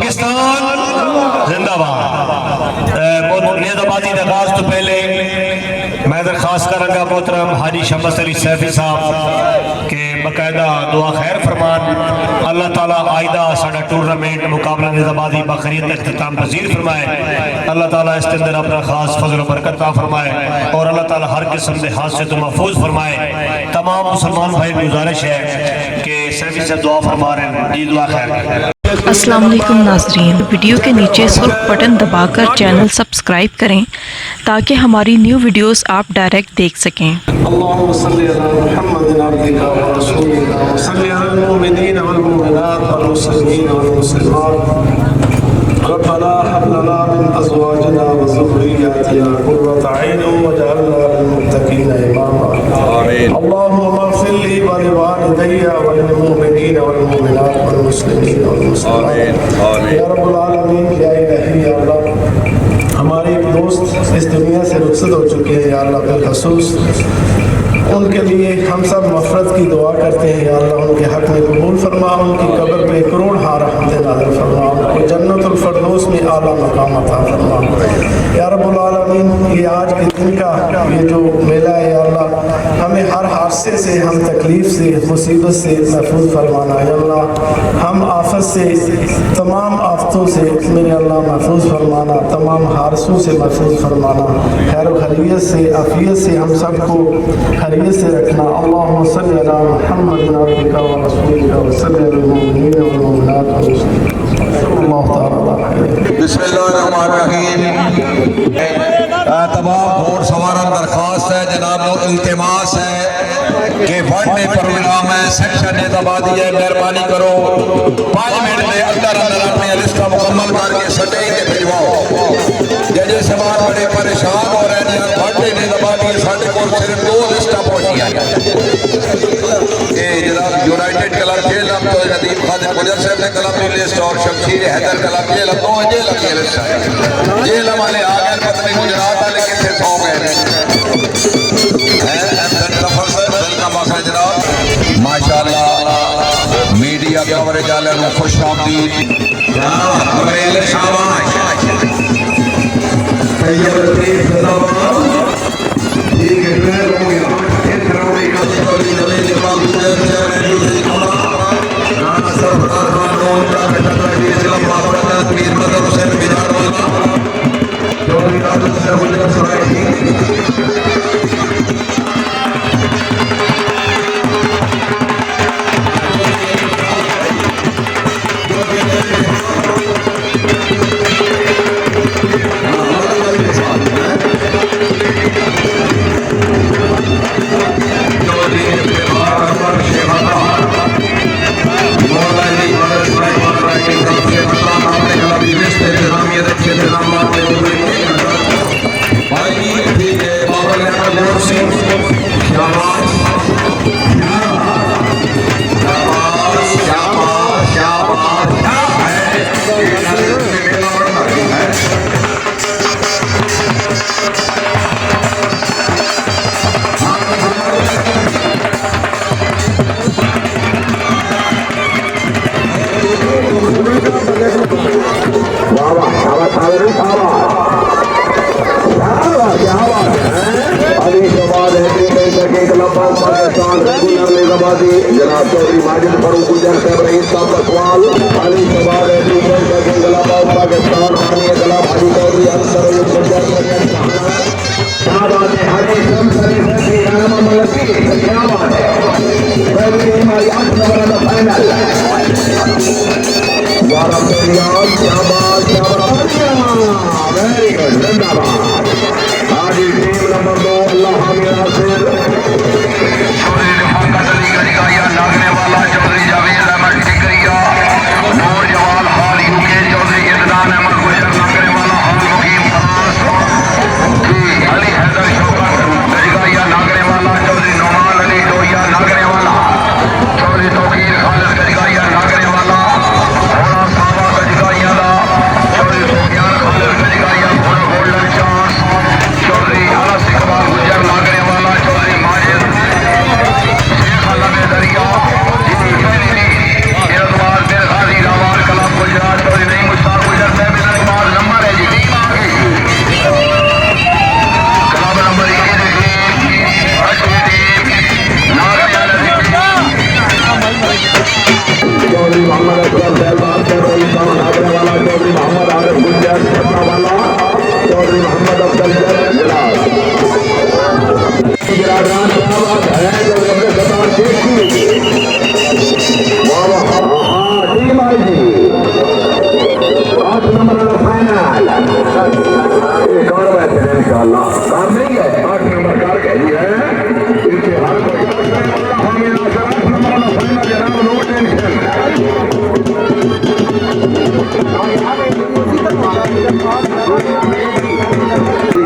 पाकिस्तान जिंदाबाद। नेज़ाबादी के आगाज तो पहले मैं दरखास्त करूँगा मोहतरम हाजी शमस अली सैफी साहब के बाकायदा दुआ खैर फरमान। अल्लाह ताला आइंदा साडा टूर्नामेंट मुकाबला नेज़ाबादी बखैरियत इख्तिताम पजीर फरमाए। अल्लाह ताला इसके अंदर अपना खास फजल बरकत अता फरमाए और अल्लाह ताला हर किस्म के हादसे तो महफूज फरमाए। तमाम मुसलमान भाई गुजारिश है कि सैफी से दुआ फरमा रहे हैं। जी दुआ खैर। अस्सलाम वालेकुम नाज़रीन, वीडियो के नीचे सुर्ख बटन दबाकर चैनल सब्सक्राइब करें ताकि हमारी न्यू वीडियोस आप डायरेक्ट देख सकें। अल्लाहुम्मा सल्ली अला मुहम्मदिन अब्दिका व रसूलिका व सल्ली अलल मुमिनीन वल मुमिनात वल मुस्लिमीन वल मुस्लिमात रब्बना हब लना मिन अज़वाजिना व ज़ुर्रिय्यतिना क़ुर्रता अय्युन वजअलना लिल मुत्तक़ीना इमामा। आमीन। अल्लाहुम्मा इग़फिर ली व लिवालिदैया व लिल मुमिनीन वल मुमिनात वल मुस्लिमीन वल मुस्लिमात। आमीन। या रब्बुल आलमीन, या इलाही, या अल्लाह, हमारे एक दोस्त इस दुनिया से रुखसत हो चुके हैं या अल्लाह, बिलखसूस उनके लिए हम सब मफ़रत की दुआ करते हैं या अल्लाह, उनके हक़ में कबूल फरमा, उनकी कब्र पे करोड़ हार रहमतें नाज़िल फरमा, उनको जन्नतुल फ़िरदौस में आला मकाम अता फरमा। या रब्बुल आलमीन, ये आज के दिन का ये जो मेला है या अल्लाह, हमें हर हादसे से, हम तकलीफ़ से, मुसीबत से महफूज फरमाना है अल्लाह, हम आफत से, तमाम आफतों से मेरे अल्लाह महफूज फरमाना, तमाम हादसों से महफूज फरमाना, खैर खैरियत से, आफियत से हम सबको खैरियत से रखना। अल्लाहुम्मा सल्ली अला मुहम्मदिन अब्दिका व रसूलिका व सल्ली अलल मुमिनीन वल मुमिनात वल मुस्लिमीन। बिस्मिल्लाहिर्रहमानिर्रहीम। तमाम घोड़ सवारन दरखास्त है, जनाब इल्तिमास है कि वनडे प्रोग्राम है, सेक्शन नेज़ाबादी है, मेहरबानी करो 5 मिनट के अंदर अंदर अपनी लिस्ट मुकम्मल करके सटेज के भिजवाओ। जजे सवाल बड़े परेशान हो रहे हैं, वनडे नेज़ाबादी साढ़े को सिर्फ 2 लिस्टा पहुंची है। जनाब यूनाइटेड क्लब जेलम तो नदीम खादिम गुजर साहब ने क्लब की लिस्ट और शमशीर हैदर क्लब जेलम तो जेलम की लिस्ट है। जेलम वाले आ गए, पत्नी गुजरात वाले कितने सो गए जनाब। माशाअल्लाह मीडिया कवरेज वाले खुश आमदीद। जनाब चौधरी माजिद फरूक गुजर साहब रईस साहब का सवाल। अली शबाब पाकिस्तान हाजी चौधरी अंसर गुजर क्या बात है, हाजी क्या बात है, हमारी 8 नंबर का फाइनल। क्या बात, वेरी गुड, जिंदाबाद। हाजी टीम नंबर 2 अल्लाह हामिद नासिर लागने वाला चौधरी जावेद अहमद टिकरिया, नौजवान हाल यूके चौधरी इदनान अहमद गुजर लागने वाला हाल मुकीम खास अली हैदर शौकत गजगाइया लागने वाला चौधरी नौमान अली डोरिया लागने वाला चौधरी तौकीर खालिद गजगाइया लागने वाला घोड़ा सावा गजगाइया चौधरी सुफियान खालिद गजगाइया घोड़ा गोल्डन शाह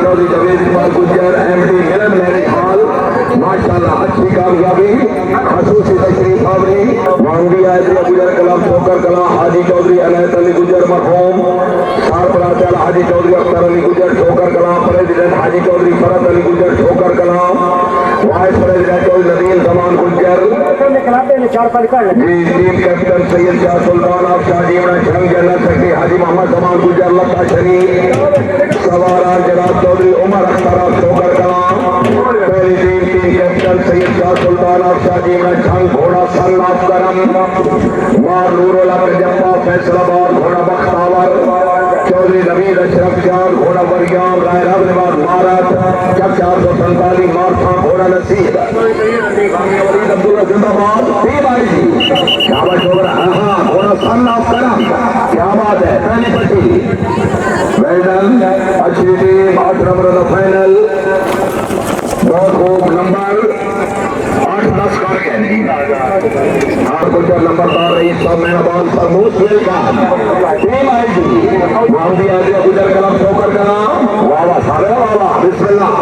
चौधरी जवेद इकबाल गुज्जर एमडी मिलन मैरिज हॉल माशाल्लाह अच्छी कामयाबी खसूसी तशरीफ आवरी वांगिया गुजर कलाम ठोकर कला हाजी चौधरी अनैत अली गुज्जर मरहूम सरपराज हाजी चौधरी अख्तर अली गुज्जर ठोकर कला प्रेसिडेंट हाजी चौधरी फरत अली गुज्जर ठोकर कला वाइस प्रेसिडेंट चौधरी नदीम जमान गुज्जर जी टीम कैप्टन सैयद शाह सुल्तान आप शाह जीवना शंग जनरल सेक्रेटरी हाजी मोहम्मद जमान गुज्जर लता शरीफ सवारा जनाब चौधरी उमर अख्तर आप ठोकर कला पहली टीम कैप्टन सैयद शाह सुल्तान आप शाह जीवना शंग घोड़ा सन आप करम मार नूरुल हक जप्पा फैसलाबाद घोड़ा बख्तावर चौधरी नवीद अशरफ जान घोड़ा बरियाम राय रबनवाद महाराज जब 447 मारथा घोड़ा नसीब अब्दुल्ला जिंदाबाद शाबाश घोड़ा सन आप करम क्या बात है पहली पट्टी वेल अच्छी टीम 8 नंबर फाइनल बहुत खूब नंबर 8-10 कर गए और गुजर नंबरदार रही सब मेहरबान सरमूस टीम आएगी मामदी आदि गुजर कलाम ठोकर कलाम वाह वाह सारे वाह वाह बिस्मिल्लाह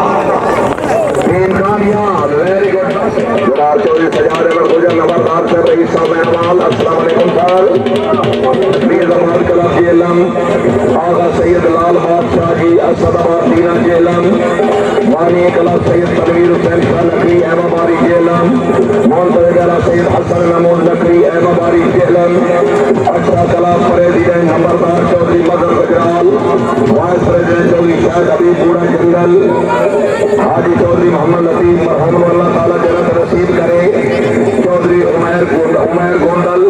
टीम कामयाब वेरी गुड जनाब चौधरी सजाद अहमद गुजर नंबरदार से रही सब मेहरबान अस्सलाम वालेकुम सर मीर जमाल कलाम जेलम आगा सैयद लाल बादशाह जी असदाबाद दीना जेलम वानी कला सैयद तनवीर हुसैन शाह नकवी अहमाबारी जेलम मोहम्मद सैयद हसन महमूद नकवी अहमाबारी जेलम अच्छा कला प्रेसिडेंट नंबरदार चौधरी मदर गुजराल वाइस प्रेसिडेंट चौधरी शाह अभी पूरा जंगल हाजी चौधरी मोहम्मद लतीफ मरहूम अल्लाह ताला जन्नत नसीब करे चौधरी उमैर गोंडल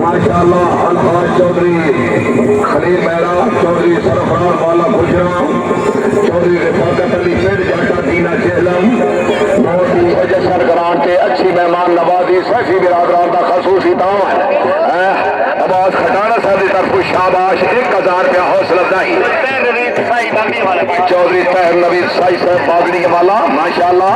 माशाअल्लाह अल्फाज चौधरी खलील मेहरा चौधरी सरफराज वाला गुजरा चौधरी रिफाकत अली फिर जाटा दीना चेलम बहुत ही वजह करान के अच्छी मेहमान नवाजी सैफी बिरादरान का खसूसी दाम है आवाज खटाना साहब की तरफ शाबाश 1000 रुपया हौसला अफजाई चौधरी तहर नवीद साई साहब बागड़ी वाला माशाअल्लाह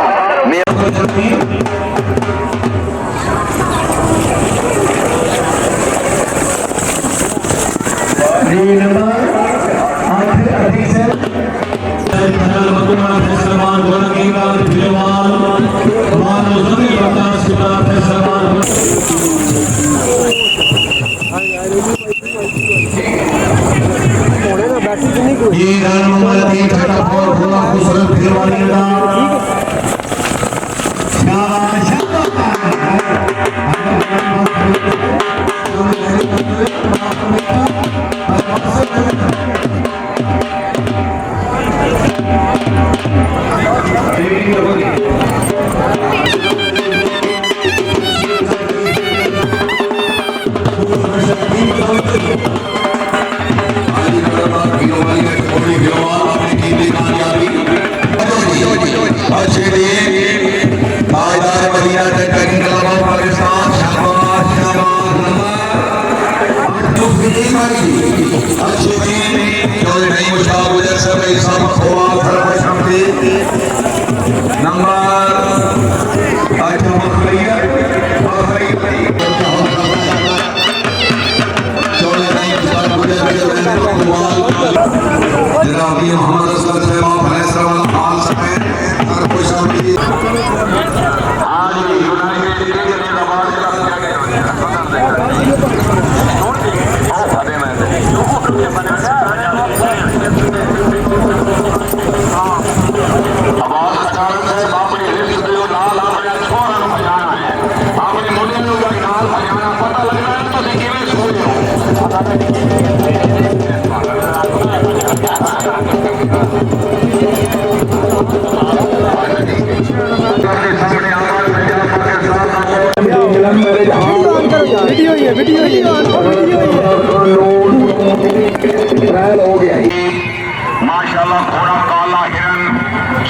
माशाल्लाह घोड़ा काला हिरन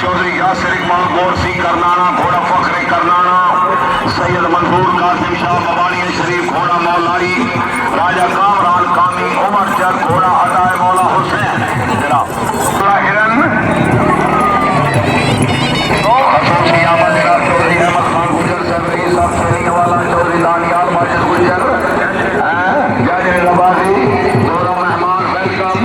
चौधरी यासिर इकबाल गौर सिंह करनाना घोड़ा फखरे करनाना सैयद मंसूर कासिम शाह मवानी शरीफ घोड़ा मौलाई राजा कामरान कामी उमर जग घोड़ा अदाए मौला हुसैन जनाब हिरन चौधरी अहमद खान गुजर साहब रईस साहब सैनी वाला चौधरी दानियाल माजिद गुजर जज नवाजी दोनों मेहमान वेलकम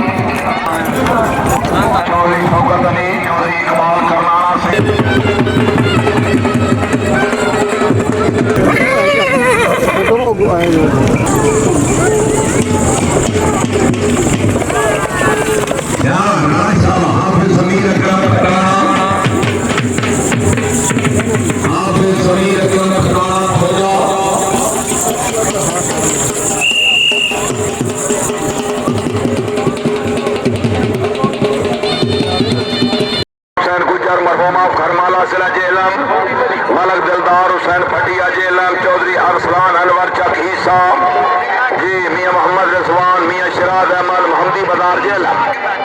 दलदार जेला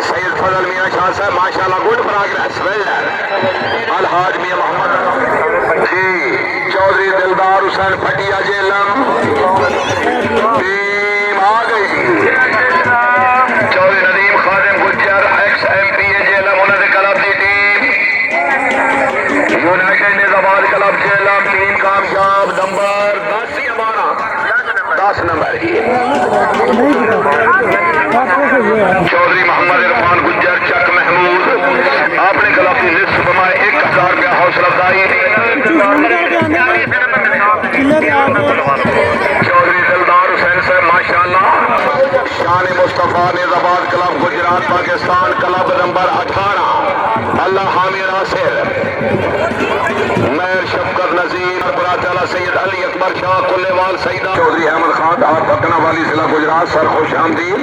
सैयद फजल मियां शाह साहब माशाल्लाह गुड प्रोग्रेस अलहाज मियां मोहम्मद जी चौधरी दिलदार हुसैन फटिया जेलम टीम आ गई चौधरी नदीम खादिम गुज्जर एक्स MP जेलम उन्होंने क्लब की team United Nizamabad club Jhelum team कामयाब नंबर 10 ही हमारा 10 नंबर ही चौधरी मोहम्मद इरफान गुज्जर चक महमूद आपने क्लब की लिस्ट बनाए 1000 रुपया हौसला अफजाई चौधरी दिलदार हुसैन साहब माशाल्लाह शान Mustafa Nizamabad club Gujarat Pakistan club number 18 अल्लाह हामी नासिर मेयर शफकत नजीर बराताला सैयद अली अकबर शाह कुल्लेवाल सईदा चौधरी अहमद खान और पटना वाली जिला गुजरात सर खुश आमदीद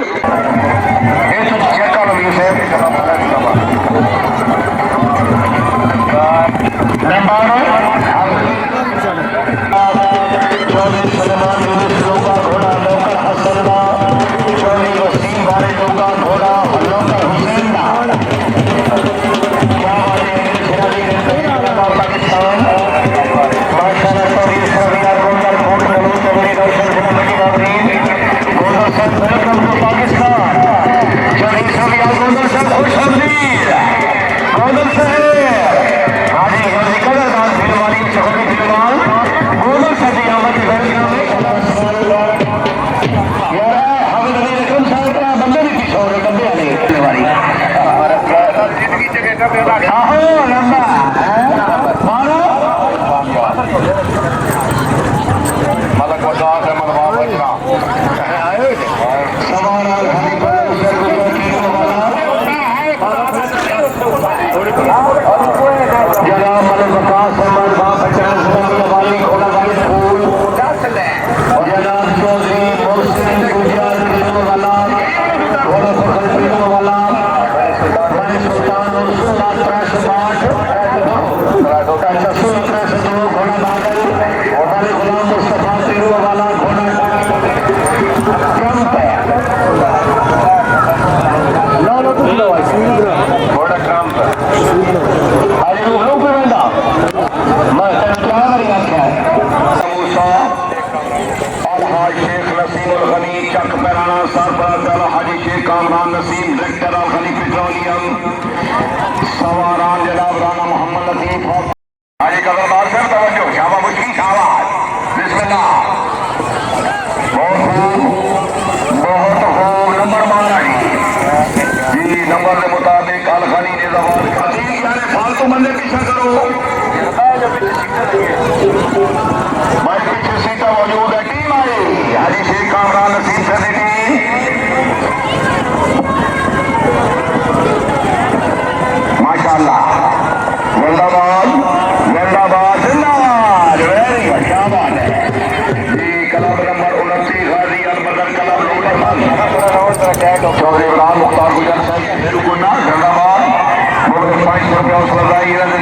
चौधरी इमरान मुख्तार गुजर साहब धन्यवाद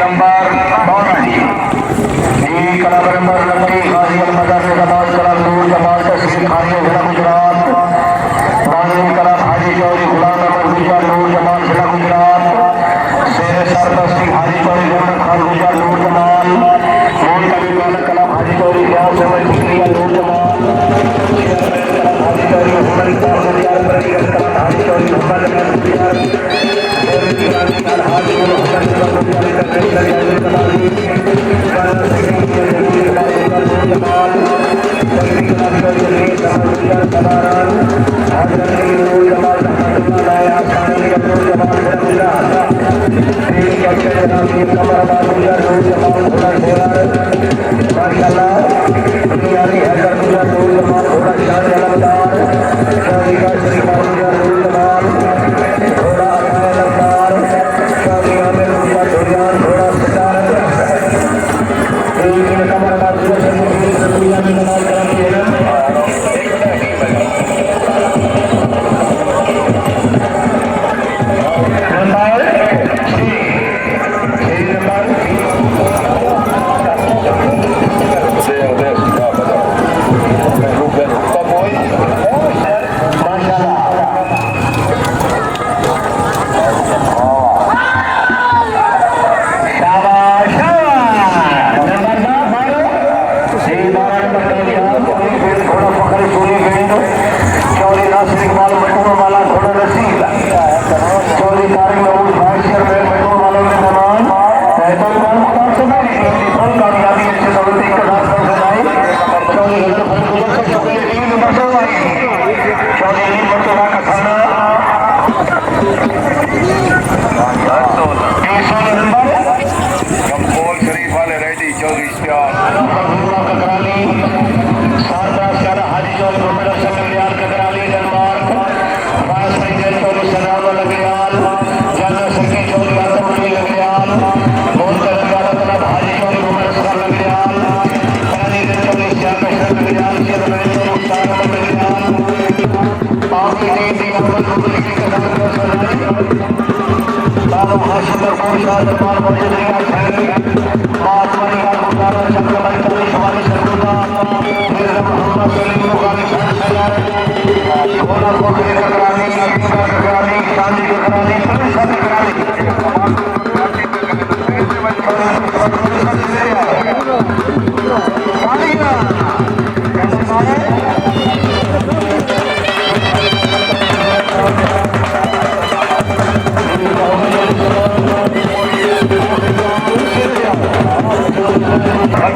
नंबर 12 क्लब नंबर लंबी गाजी अलमदर जमाल क्लब नूर जमाल तस्वीर खानी जिला गुजरात बानी क्लब हाजी चौधरी गुलाम अहमद गुजर नूर जमाल जिला गुजरात शेर सरदस्ती हाजी चौधरी जमन खान गुजर नूर जमाल मोहन कबीर वाला क्लब हाजी चौधरी ग्यास अहमद गुजरिया नूर जमाल हाजी चौधरी मोहम्मद इकबाल गुजर हाजी चौधरी मोहम्मद अहमद गुजर हाजी मोहम्मद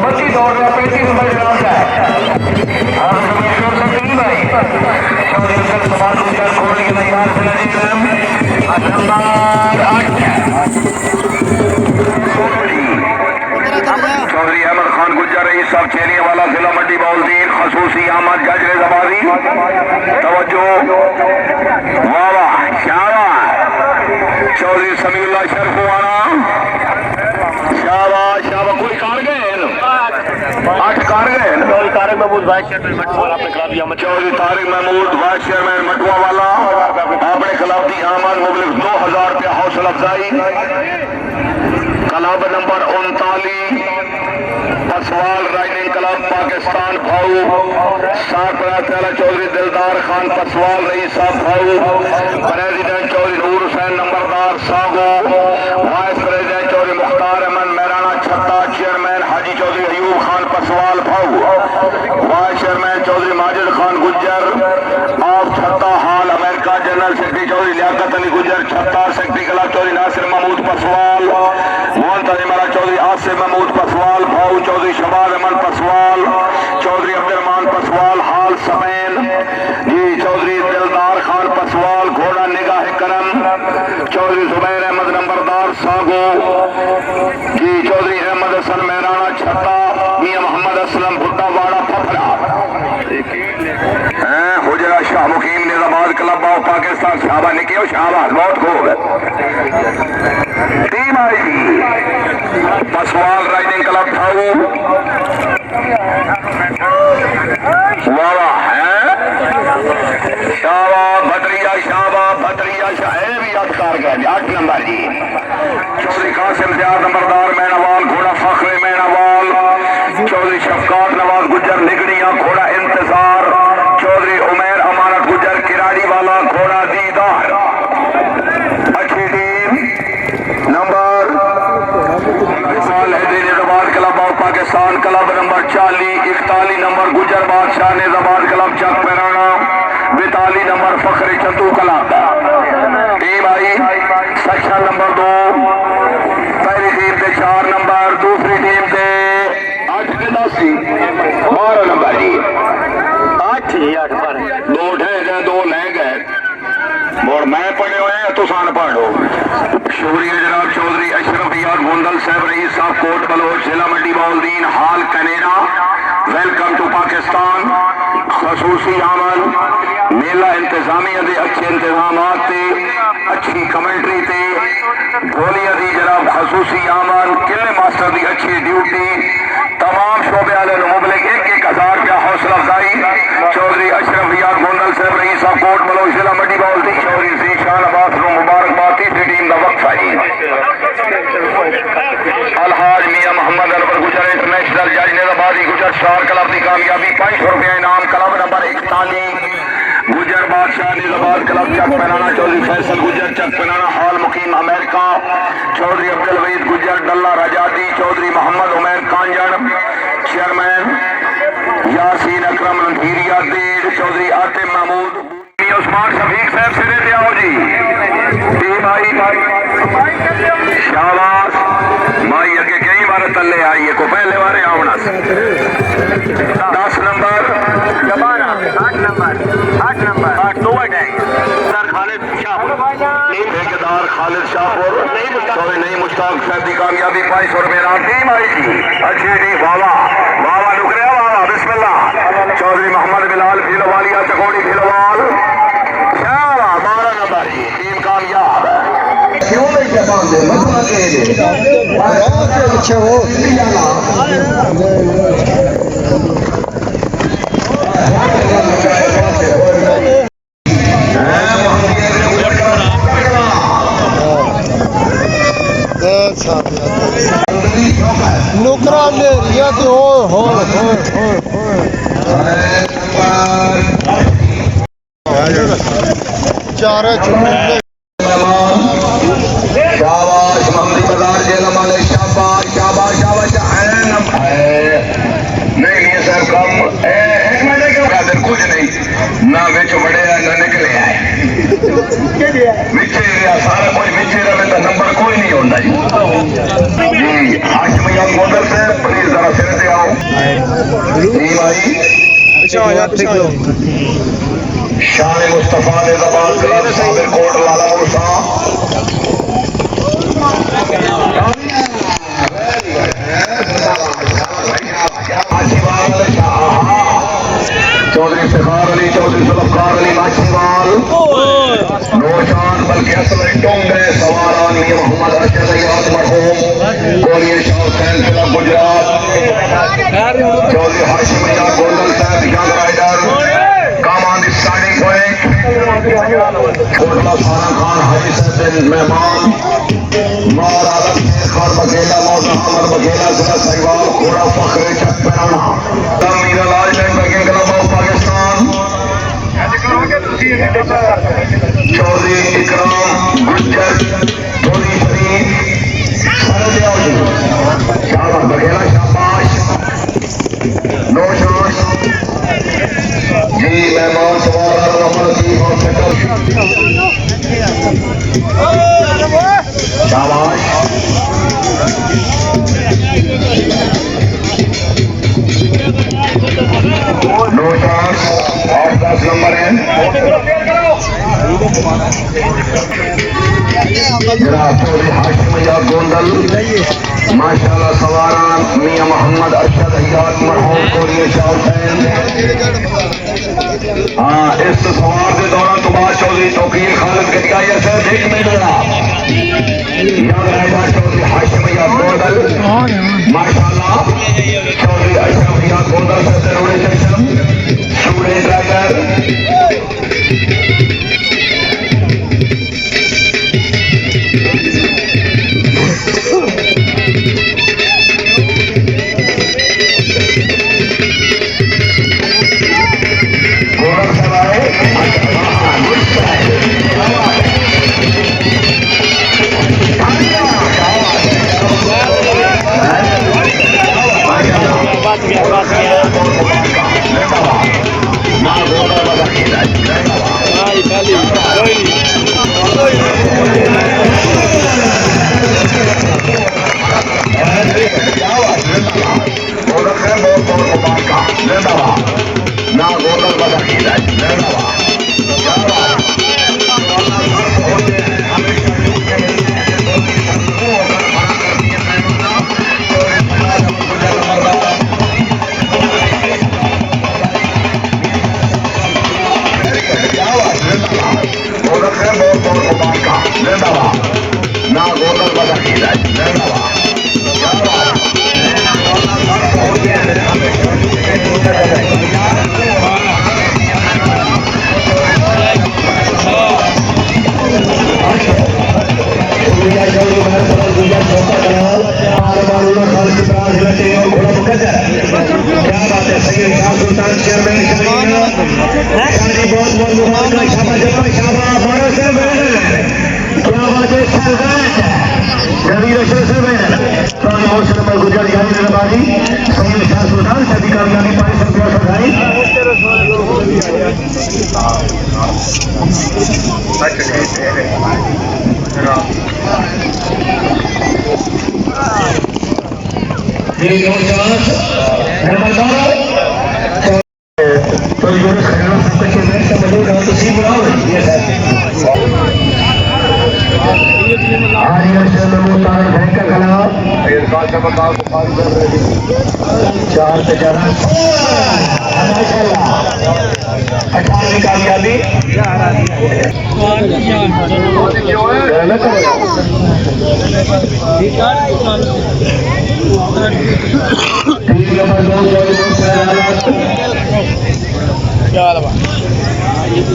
बच्ची दौड़ रहा 35 नंबर ग्राउंड है भाई खोल के तैयार चौधरी अहमद खान गुज्जर रईस साहब चेलिया वाला जिला मंडी बाउलदीन खसूसी अहमद जज रेजाबादी तवज्जो वाह वाह शाबाश चौधरी समीउल्लाह शरफुआना शाबाश शाबाश कोई कार गए 8 कार गए तारिक महमूद वाइस चेयरमैन मटवा वाला अपने खिलाफ दी चौधरी तारिक महमूद वाइस चेयरमैन मटवा वाला अपने खिलाफ दी आमद मुबलिक 2000 रुपया हौसला अफजाई club number 39 Paswal riding club Pakistan भाऊ सरपरस्त चौधरी दिलदार खान पसवाल रईस साहब भाऊ प्रेसिडेंट चौधरी नूर हुसैन नंबरदार सागो वाइस प्रेसिडेंट चौधरी मुख्तार अहमद मेराना छत्ता चेयरमैन हाजी चौधरी अयूब खान पसवाल भाऊ vice chairman Chaudhry Majid Khan Gujjar of Chhatta हाल America general secretary Chaudhry Liaquat Ali Gujjar Chhatta secretary club Chaudhry Nasir Mahmood Paswal मोहतजिमरा चौधरी आसिफ महमूद पसवाल भाऊ चौधरी शबाज अहमद पसवाल चौधरी अब्दुलरहमान पसवाल हाल समेन जी चौधरी दिलदार खान पसवाल घोड़ा निगाह करम चौधरी जुबैर अहमद नंबरदार सागो जी चौधरी अहमद हसन मेहराना छत्ता मियां मोहम्मद असलम भुट्टावाड़ा फफरा हुजरा शाह मुकीम निजामाबाद क्लब ऑफ पाकिस्तान शाबाश निकियो शाबाश बहुत खूब टीम आई थी पसवाल राइडिंग क्लब भाऊ वाह है शाबाश भद्रिया शाह भी यादगार गए 8 नंबर जी चौधरी कासिम ज़ियाद नंबरदार मैनावाल घोड़ा फखरे मैनावाल चौधरी शफकात नवाज गुज्जर निगड़िया घोड़ा इंतजार चौधरी उमेर अमानत गुज्जर किराड़ी वाला घोड़ा दीदार अच्छी team number club of Pakistan club number 41 number गुजर बादशाह निजामाबाद क्लब चक पैराना 42 नंबर फखरे चंदू club team I section number 2 पहली टीम से 4 नंबर दूसरी टीम से 8 के 10 12 नंबर जी 8 पर 2 ढह गए 2 ले गए और मैं पढ़े हुए हैं तो सान पढ़ो शुक्रिया जनाब चौधरी अशरफ याद गोंदल साहब रईस साहब कोट बलोच जिला मंडी बाउलदीन हाल कनेडा वेलकम टू पाकिस्तान खसूसी आमद मेला इंतजामिया दे अच्छे इंतजामात ते अच्छी कमेंट्री ते गोलियां दी जनाब खसूसी आमद किले मास्टर दी अच्छी ड्यूटी तमाम शोबे वाले मुबलिक 1,000 रुपया हौसला अफजाई चौधरी अशरफ याद गोंदल साहब रईस साहब कोट बलोच जिला मंडी बाउलदीन चौधरी जीशान अब्बास को मुबारकबाद तीसरी टीम का वक्फा जी अलहाज मियां मोहम्मद अनवर गुजर इंटरनेशनल जज निजामाबादी गुजर स्टार क्लब की कामयाबी 500 रुपया इनाम क्लब नंबर 41 गुजर बादशाह निजामाबाद क्लब चक पैराना चौधरी फैसल गुजर चक पैराना हाल मुकीम अमेरिका चौधरी अब्दुल वहीद गुजर डल्ला रजादी चौधरी मोहम्मद उमैर कांजन चेयरमैन यासीन अकरम लंधीरिया देर चौधरी आतिफ महमूद उस्मान शफीक साहब से देते आओ जी टीम आई शाबाश माई अगे कई बार तले आई है को पहले बारे आवना 10 number 8 number 8 2 sir Khalid Shahpur ठेकेदार खालिद शाहपुर नहीं मुश्ताक साहब की कामयाबी 500 रुपये टीम आई थी अच्छी टीम वावा नुकरिया वावा बिस्मिल्लाह चौधरी मोहम्मद बिलाल भीलवालिया चकोड़ी भीलवाल 12 नंबर जी टीम कामयाब क्यों नहीं कहते अच्छा हो नुकरा नेरिया ते हो चारा चुने शाबाश महमदी बाजार जेल माले शाबाश शाबाश शाबाश नहीं नहीं सर कम एक महीने के बाद कुछ नहीं ना बिच बड़े ना निकले आए बिचे सारा कुछ बिचे रहे तो नंबर कोई नहीं होता जी हाशिम याद मोदर से प्लीज जरा सिर से आओ जी भाई शान मुस्तफा ने जबान क्लब साबिर कोट लाला मूसा चौधरी इफ्तिखार अली चौधरी जुल्फकार अली माछीवाल नौशान बल्कि असल टोंगे सवारान मियां मोहम्मद अरशद अय्याज मरहूम गोलियां शाह हुसैन जिला गुजरात चौधरी हाशिम यार गोंदल साहब यंग राइडर कामान स्टार्टिंग पॉइंट कोटला सारा खान हाजी साहब मेहमान मौर आलम खान बघेला मौजा अमर बघेला जिला सहवाल घोड़ा फखरे चक्राना मीरा लाल जंग बघेल क्लब ऑफ पाकिस्तान चौधरी इकराम गुज्जर चौधरी शरीफ शाबाश बघेला शाबाश नौशान जी मेहमान सवार रहमान लतीफ और शकल शाबाश नो चांस 8-10 नंबर है जनाब चौधरी हाशिम याद गोंदल माशाल्लाह सवारान मियां मोहम्मद अरशद अय्याज मरहूम गोलियां शाह हुसैन हाँ इस सवार के दौरान तो बाद चौधरी तौकीर खालिद गटिया से देख में लड़ा याद रहेगा चौधरी हाशिम याद गोंदल माशाल्लाह चौधरी अशरफ याद गोंदल से जरूरी सेक्शन स्टूडेंट राइडर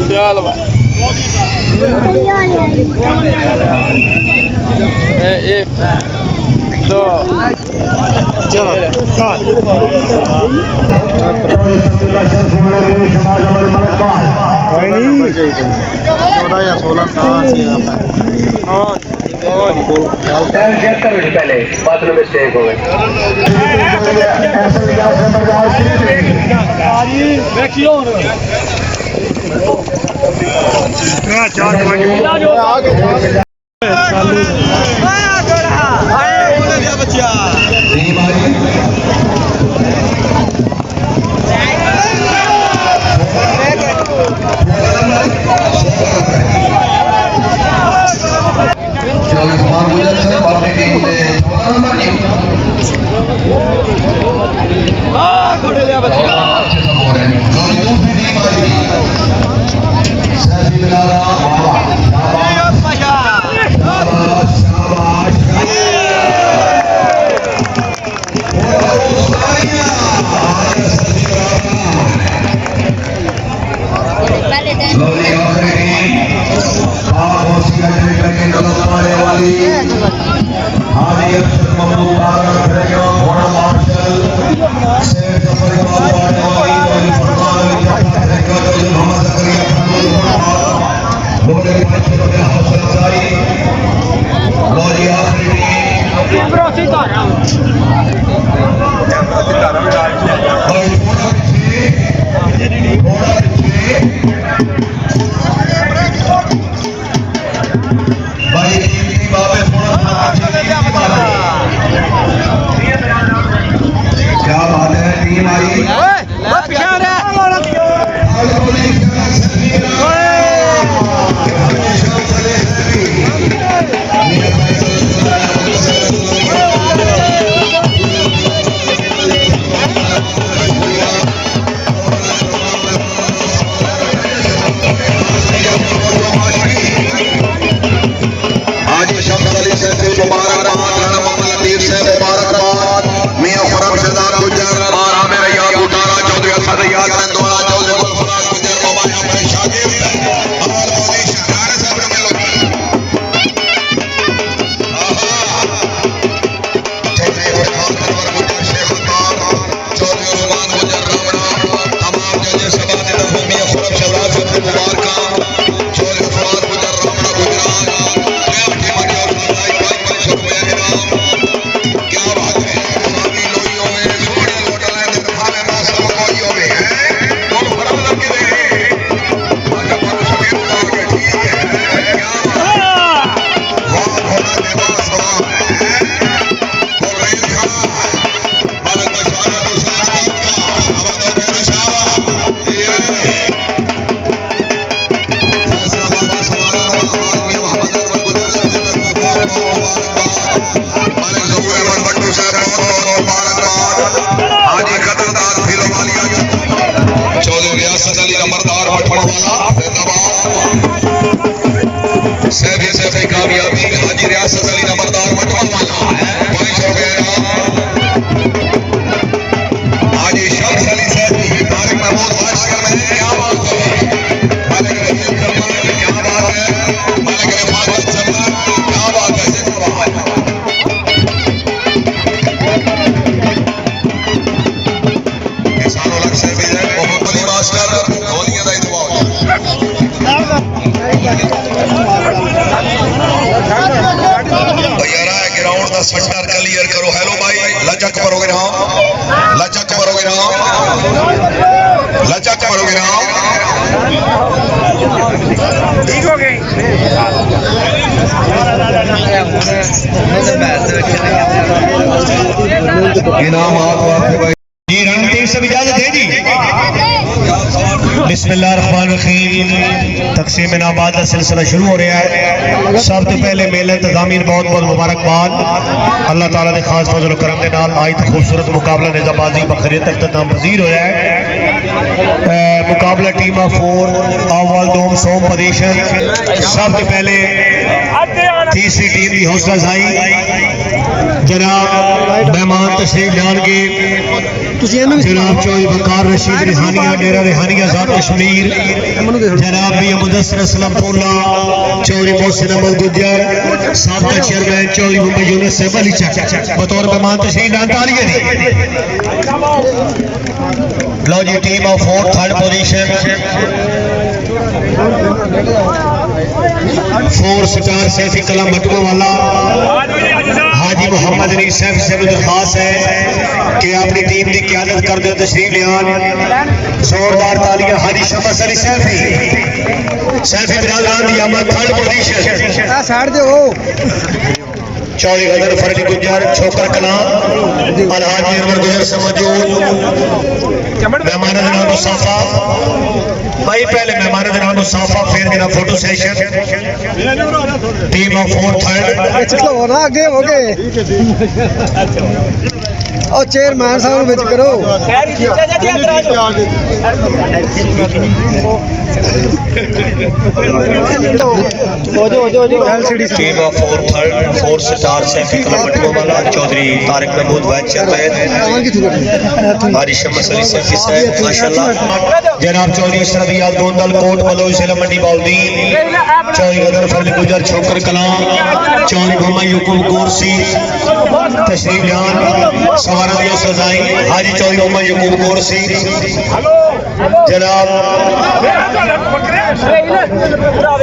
चल भाई पहले बात में मिस्टेक हो गई। क्या बात है टीम आई कामयाबी हाजी रियासत अली नंबरदार हाजी शम्स अली सैफी तारिक महमूद वाशिर में क्या बात है मालिक रहीम जमाल क्या बात है मालिक रफाकत जमाल क्या बात है जिंदाबाद किसानों लग से भी है मोहम्मद अली मास्टर गोलियां दा दुआ ग्राउंड का सेंटर क्लियर करो। हेलो भाई लचक प्रोग्राम लचक प्रोग्राम लचक प्रोग्राम ठीक हो गई इनाम जी रणदीप से इजाजत है जी। बिस्मिल्लाहिर्रहमानिर्रहीम तकसीम इनामात का सिलसिला शुरू हो रहा है। सब तो पहले मेले इंतजामीन बहुत बहुत मुबारकबाद। अल्लाह ताला ने खास फजल करम के नाल आज खूबसूरत मुकाबला निजाबाजी बखरीत तक नामपजीर होया है। मुकाबला टीम ऑफ 4 अव्वल दोम सोम पोजीशन। सब तो पहले तीसरी टीम की हौसला अफजाई जनाब मेहमान तशरीफ लाएंगे जनाब चौधरी वकार रशीद रिहानिया डेरा रिहानिया आजाद कश्मीर जनाब मियां मुदस्सिर असलम टोला चौधरी मोहसिन अहमद गुज्जर साबका चेयरमैन चौधरी मुहम्मद यूनुस साहब अली चक बतौर मेहमान तशरीफ लाने तालियां दी। लो जी team of 4 third position 4 star Saifi कला मटुआ वाला हाजी मोहम्मद अली सैफ से दरखास्त है कि अपनी टीम की क्यादत कर दो तशरीफ लियान। जोरदार तालियां हाजी शमस अली सैफी बिरादरान दी आमद थर्ड पोजीशन चौधरी गदर फरली गुज्जर छोकर कला अलहाजी अनवर गुजर से मौजूद मेहमान जनाब मुसाफा भाई पहले मेहमान जनाब मुसाफा फिर जनाब photo session team of 4 third आगे हो गए और चेयरमैन साहब विच करो team of 4 third 4 star Saifi कला मटुआ वाला चौधरी तारिक महमूद वाइस चेयरमैन हाजी शमस अली सैफी साहब माशाल्लाह जनाब चौधरी सरदियाल गोंदल कोट मलोई जिला मंडी बाउद्दीन चौधरी गदर फरली गुजर छोकर कलां चौधरी मोहम्मद यूकुब गोरसी तशरीफ लान सवारा दियो सजाई हाजी चौधरी मोहम्मद यूकुब गोरसी जनाब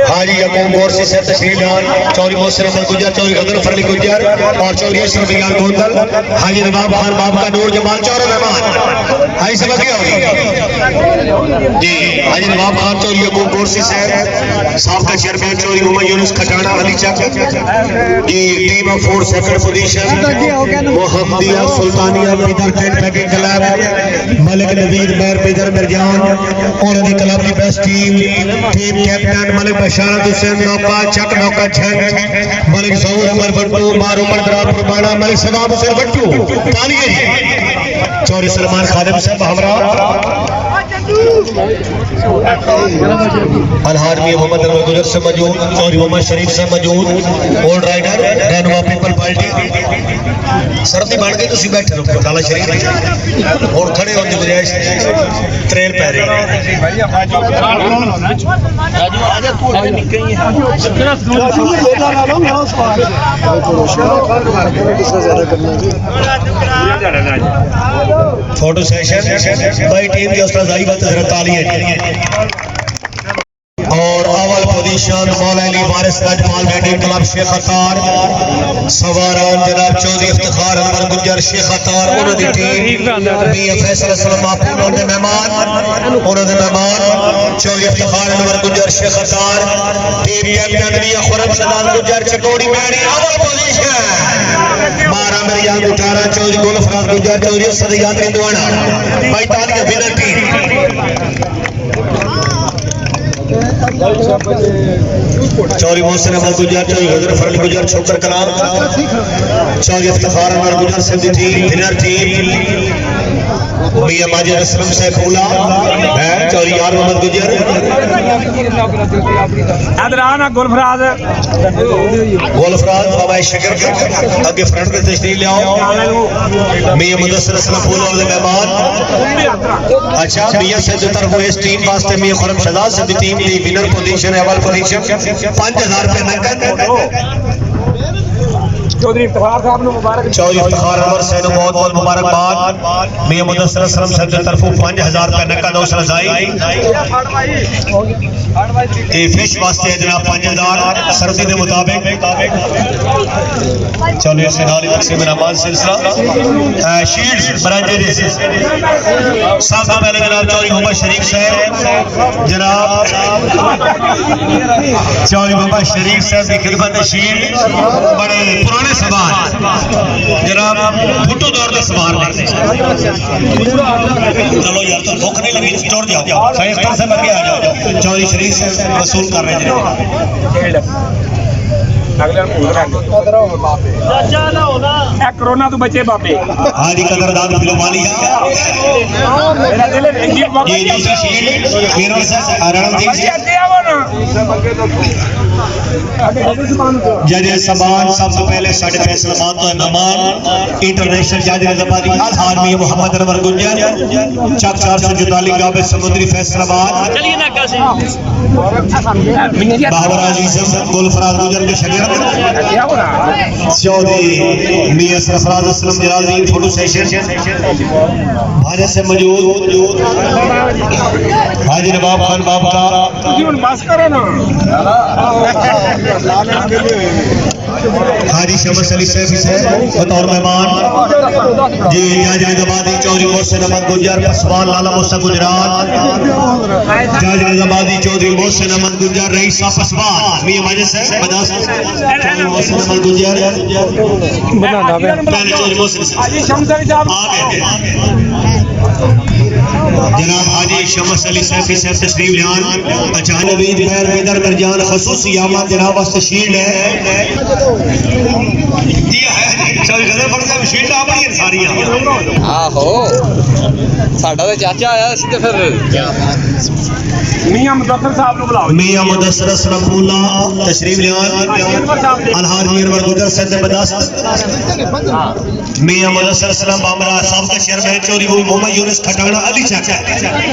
हाजी यकूब गोरसी से तशरीफ लान चौधरी मोहसिन अहमद गुज्जर चौधरी गदर फरली गुज्जर और चौधरी सरदियाल गोंदल हाजी नवाब खान बाप का नूर जमाल चारों मेहमान हाजी समझ गया होगी जी हाजी नवाब खान चौधरी यकूब गोरसी साहब साबका चेयरमैन चौधरी मोहम्मद यूनुस खटाना अली चक जी team of 4 second position Mohammadia Sultania पीदर tent packing club Malik Naveed मैर पीदर मिर्जान और दी क्लब की best team captain Malik Basharat Hussain नौका चक नौका छन मलिक जहूर उमर बट्टू मार उमर दरापुर बाड़ा मलिक सदाब हुसैन बट्टू तालियां चौधरी सलमान खादिम साहब हमरा अलहाज मियां मोहम्मद अनवर गुजर से मौजूद चौधरी मोहम्मद शरीफ से मौजूद ऑल राइडर रहनुमा पीपल पार्टी सर्दी बन गई तुसी बैठे रहो लाला शरीफ और खड़े होने की गुजारिश ट्रेल पै रही फोटो सेशन भाई टीम की उस्ताद तालियां और अवल पोजीशन मौलाना वारिस राजपाल बैटिंग क्लब शेख अतार सवारान जनाब चौधरी इफ्तिखार अनवर गुज्जर शेख अतार उन्हों दी टीम मियां फैसल असलम बापू उन्होंने मेहमान चौधरी इफ्तिखार अनवर गुज्जर शेख अतार टीम कैप्टन मियां खुरम सदान गुज्जर चकोड़ी मैडी अवल पोजीशन 12 मियां गुटारा चौधरी गुलफराज गुज्जर चौधरी सदियात रिंदवाना भाई तालियां विनर टीम चौधरी मोहसिन अहमद गुज्जर चौधरी गदर फरली गुज्जर छोकर कलां चौधरी इफ्तिखार अनवर गुज्जर से दी टीम विनर टीम मियां माजिद असलम सैफुल्ला है चौधरी यार मोहम्मद गुज्जर अदराना गुलफराज बाबा शकर आगे फ्रंट पे तशरीफ ले आओ मियां मुदस्सिर असलम फूल वाले मेहमान अच्छा मियां से जो तरफ इस टीम वास्ते मियां खुरम शहजाद से दी टीम दी विनर पोजीशन अवल पोजीशन 5000 रुपए नकद चौधरी इफ्तिखार साहब ने मुबारक चौधरी इफ्तिखार अमर से बहुत बहुत मुबारकबाद मियां मुदस्सिर असलम से जो तरफ 5000 रुपए नकद और सजाई ये फिश वास्ते है जनाब 5000 सर्दी के मुताबिक चलो इस नाली तकसीम नमाज सिलसिला शील्ड्स बराजे सब पहले जनाब चौधरी मोहम्मद शरीफ साहब जनाब चौधरी मोहम्मद शरीफ साहब की खिदमत शील्ड बड़े पुराने सवार जनाब भुट्टो दौर के सवार चलो यार तो भूख नहीं लगी चढ़ जाओ सही अख्तर से आगे आ जाओ चौधरी शरीफ से वसूल कर रहे हैं अगले ਨੂੰ ਭੂਤ ਰਹਿੰਦੇ ਇਹ ਕਰੋਨਾ ਤੋਂ ਬਚੇ ਬਾਬੇ हाजी कदरदान फिल्माली ਮੇਰਾ ਦਿਲ ਵੇਖੀ ਬਾਬੇ ये दूसरी शील्ड केरल से रणदीप ਅੱਗੇ सिंह ਅੱਗੇ ਆਵੋ ਨਾ जज समान सब तो पहले साढ़े फैसलाबाद तो मेहमान इंटरनेशनल जज रज़ाबादी आर्मी मोहम्मद अनवर गुंजर चक 444 गाबे समुद्री फैसलाबाद बाबर अजीज गुलफराज गुजर के शरीर ਅੱਗੇ ਆਵੋ ਨਾ चौधरी मियां सरफराज असलम जलालुद्दीन फोटो सेशन भाजपा से मौजूद हाजी नवाब खान बाब का ਤੁਸੀਂ ਹੁਣ ਬਸ ਕਰੋ ਨਾ हाजी शमस अली सैफी से बतौर मेहमान जी जज रज़ाबादी चौधरी मोहसिन अहमद गुजर पसवान लाला मुसा गुजरात जज रज़ाबादी चौधरी मोहसिन अहमद गुजर रईस पसवान मियां मजलिस है बदास चौधरी मोहसिन अहमद गुजर पहले चौधरी मोहसिन ਹਾਜੀ ਸ਼ਮਸ ਅਲੀ ਸਾਹਿਬ जनाब हाजी शमस अली सैफी साहब तशरीफ लान अचानक नवीद खैर बेदर मिर्जान खसूसी आमद जनाब वास्ते शील्ड है ये है चल गदर फड़ साहब शील्ड आपकी है सारी आहो साडा ते चाचा आया सी ते फिर ਮੀਆਂ ਮੁਦੱਸਰ ਸਾਹਿਬ ਨੂੰ ਬੁਲਾਓ मियां मुदस्सर असलम मुल्ला तशरीफ लान अलहाजी अनवर गुजर सद बदास मियां मुदस्सर असलम बामरा साहब का चेयरमैन चौधरी मोहम्मद यूनुस खटाना अली चाचा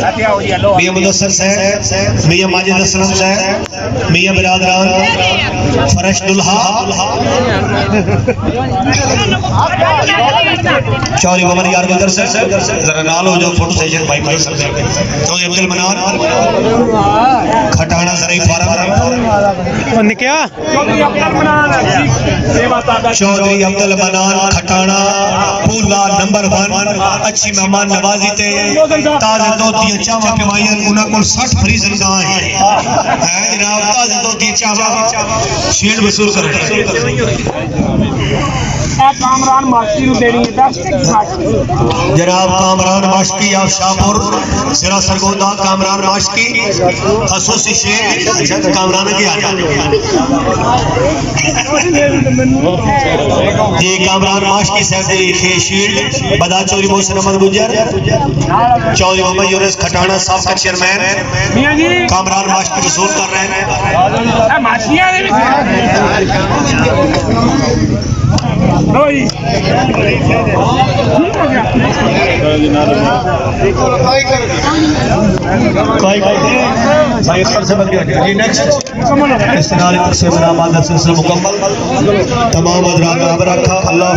ਅੱਗੇ ਆਓ ਜੀ ਹਲੋ मियां मुदस्सर साहब मियां माजिद असलम साहब मियां बिरादरान फरश दुल्हा चौधरी मोहम्मद यार गुजर साहब जरा नाल हो जाओ फोटो सेशन भाई भाई सब चौधरी अब्दुल मनान खटाना सराई फारम ਨਿਕਿਆ ਚੌਧਰੀ ਅਬਦੁਲ ਮਨਾਨ ਸੇਵਾ ਤਾਦਾ चौधरी अब्दुल मनान खटाना पूला नंबर 1 अच्छी मेहमान नवाजी ते ताजे दोती चावा पिवाइयां उना कोल 60 फ्रीजर गां है जनाब ताजे दोती चावा शील्ड वसूल कर ਇਹ ਕਾਮਰਾਨ ਮਾਸੀ ਨੂੰ ਦੇਣੀ ਹੈ 10 ਮਾਸੀ जनाब कामरान माशकी ऑफ शाहपुर सिरा सरगोदा कामरान माशकी खसूसी शेख कामरान के आ ये कामरान माशकी साहब दी खे शील्ड बदा चौधरी मोहसिन अहमद गुजर चौधरी मोहम्मद यूनुस खटाना साहब का चेयरमैन ਮੀਆਂ ਜੀ कामरान माशकी वसूल कर रहे हैं ਇਹ ਮਾਸੀਆਂ ਦੇ ਵਿੱਚ ਲੋ ਜੀ भाई पर से बंद कर जी नेक्स्ट इस नाले पर से मेरा मादा सिलसिला मुकम्मल तमाम हज़रात का रखा अल्लाह